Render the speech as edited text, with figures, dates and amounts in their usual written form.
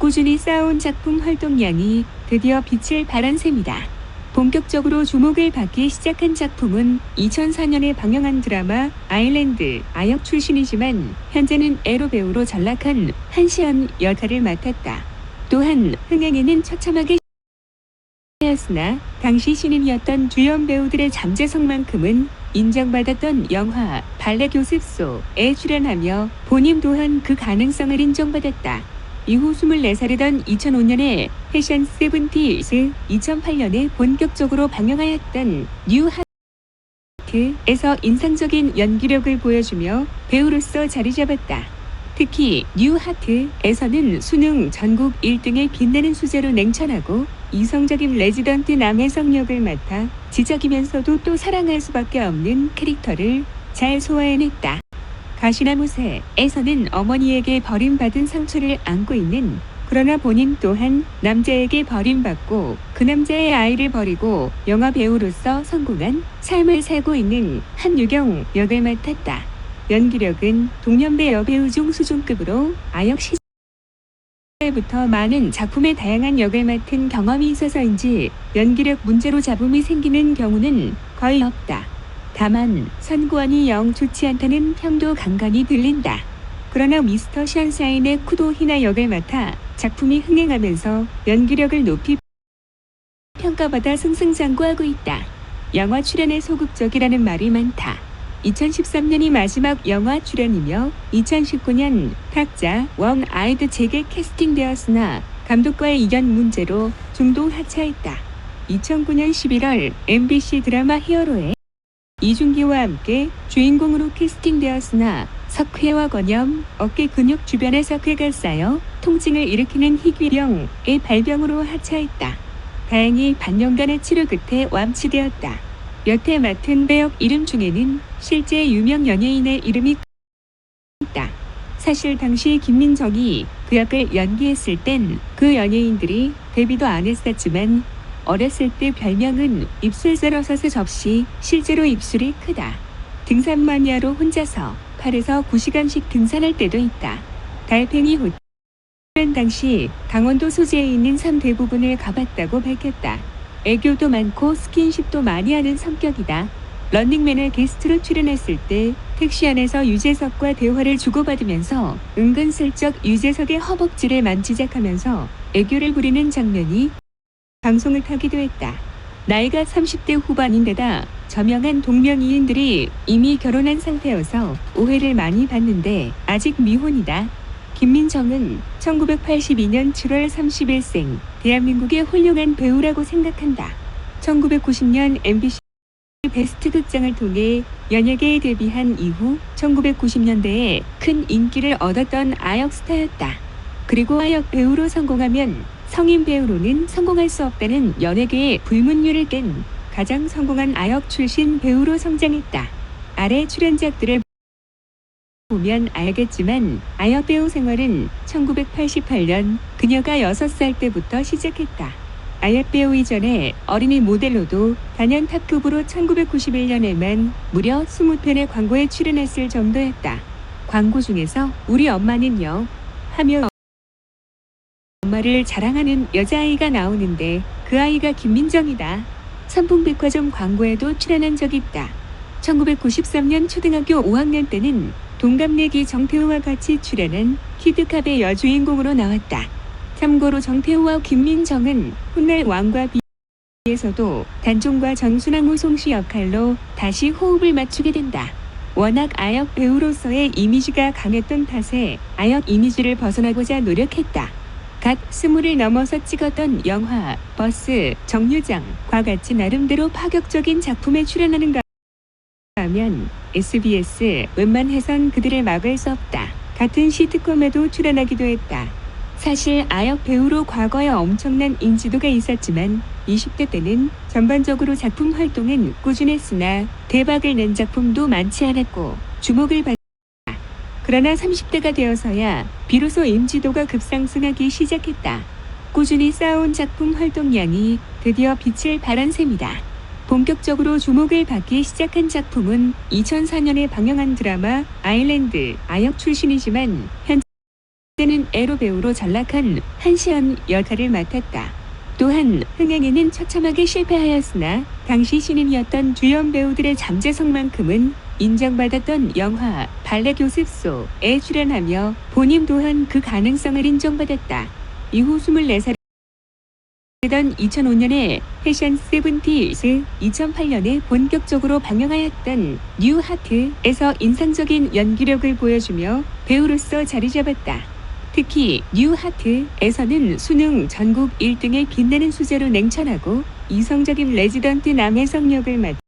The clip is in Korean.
꾸준히 쌓아온 작품 활동량이 드디어 빛을 발한 셈이다. 본격적으로 주목을 받기 시작한 작품은 2004년에 방영한 드라마 아일랜드 아역 출신이지만 현재는 에로 배우로 전락한 한시연 역할을 맡았다. 또한 흥행에는 처참하게 였으나 당시 신인이었던 주연 배우들의 잠재성만큼은 인정받았던 영화 발레 교습소에 출연하며 본인 또한 그 가능성을 인정받았다. 이후 24살이던 2005년에 패션 세븐티즈, 2008년에 본격적으로 방영하였던 뉴 하트에서 인상적인 연기력을 보여주며 배우로서 자리 잡았다. 특히 뉴 하트에서는 수능 전국 1등에 빛나는 수재로 냉철하고 이성적인 레지던트 남혜성 역을 맡아 지적이면서도 또 사랑할 수밖에 없는 캐릭터를 잘 소화해냈다. 가시나무새에서는 어머니에게 버림받은 상처를 안고 있는, 그러나 본인 또한 남자에게 버림받고 그 남자의 아이를 버리고 영화 배우로서 성공한 삶을 살고 있는 한유경 역을 맡았다. 연기력은 동년배 여배우 중 수준급으로 아역 시절부터 많은 작품의 다양한 역을 맡은 경험이 있어서인지 연기력 문제로 잡음이 생기는 경우는 거의 없다. 다만 선구안이 영 좋지 않다는 평도 간간히 들린다. 그러나 미스터 션샤인의 쿠도 히나 역을 맡아 작품이 흥행하면서 연기력을 높이 평가받아 승승장구하고 있다. 영화 출연에 소극적이라는 말이 많다. 2013년이 마지막 영화 출연이며 2019년 탁자 원 아이드 제게 캐스팅되었으나 감독과의 이견 문제로 중도 하차했다. 2009년 11월 MBC 드라마 히어로에 이준기와 함께 주인공으로 캐스팅되었으나 석회와 건염, 어깨 근육 주변에 석회가 쌓여 통증을 일으키는 희귀병의 발병으로 하차했다. 다행히 반년간의 치료 끝에 완치되었다. 여태 맡은 배역 이름 중에는 실제 유명 연예인의 이름이 있다. 사실 당시 김민정이 그 역을 연기했을 땐 그 연예인들이 데뷔도 안 했었지만 어렸을 때 별명은 입술 세러서스 접시, 실제로 입술이 크다. 등산 마니아로 혼자서 8에서 9시간씩 등산할 때도 있다. 달팽이 호텔 당시 강원도 소재에 있는 섬 대부분을 가봤다고 밝혔다. 애교도 많고 스킨십도 많이 하는 성격이다. 런닝맨에 게스트로 출연했을 때 택시 안에서 유재석과 대화를 주고받으면서 은근슬쩍 유재석의 허벅지를 만지작하면서 애교를 부리는 장면이 방송을 타기도 했다. 나이가 30대 후반인데다 저명한 동명이인들이 이미 결혼한 상태여서 오해를 많이 받는데 아직 미혼이다. 김민정은 1982년 7월 30일생, 대한민국의 훌륭한 배우라고 생각한다. 1990년 MBC 베스트 극장을 통해 연예계에 데뷔한 이후 1990년대에 큰 인기를 얻었던 아역 스타였다. 그리고 아역 배우로 성공하면 성인 배우로는 성공할 수 없다는 연예계의 불문율을 깬 가장 성공한 아역 출신 배우로 성장했다. 아래 출연작들을 보면 알겠지만 아역 배우 생활은 1988년 그녀가 6살 때부터 시작했다. 아역 배우 이전에 어린이 모델로도 단연 탑급으로 1991년에만 무려 20편의 광고에 출연했을 정도였다. 광고 중에서 우리 엄마는요 하며 엄마를 자랑하는 여자아이가 나오는데 그 아이가 김민정이다. 삼풍백화점 광고에도 출연한 적이 있다. 1993년 초등학교 5학년 때는 동갑내기 정태우와 같이 출연한 키드캅의 여주인공으로 나왔다. 참고로 정태우와 김민정은 훗날 왕과 비에서도 단종과 정순왕후 송씨 역할로 다시 호흡을 맞추게 된다. 워낙 아역 배우로서의 이미지가 강했던 탓에 아역 이미지를 벗어나고자 노력했다. 갓 20을 넘어서 찍었던 영화 버스 정류장과 같이 나름대로 파격적인 작품에 출연하는가 하면 SBS 웬만해선 그들을 막을 수 없다. 같은 시트콤에도 출연하기도 했다. 사실 아역 배우로 과거에 엄청난 인지도가 있었지만 20대 때는 전반적으로 작품 활동은 꾸준했으나 대박을 낸 작품도 많지 않았고 주목을 받았다. 그러나 30대가 되어서야 비로소 인지도가 급상승하기 시작했다. 꾸준히 쌓아온 작품 활동량이 드디어 빛을 발한 셈이다. 본격적으로 주목을 받기 시작한 작품은 2004년에 방영한 드라마 아일랜드 아역 출신이지만 현재 때는 에로 배우로 전락한 한시연 역할을 맡았다. 또한 흥행에는 처참하게 실패하였으나 당시 신인이었던 주연 배우들의 잠재성만큼은 인정받았던 영화 발레 교습소에 출연하며 본인 또한 그 가능성을 인정받았다. 이후 24살 던 2005년에 패션 세븐티즈, 2008년에 본격적으로 방영하였던 뉴 하트에서 인상적인 연기력을 보여주며 배우로서 자리 잡았다. 특히 뉴 하트에서는 수능 전국 1등의 빛나는 수재로 냉철하고 이성적인 레지던트 남혜성 역을 맡아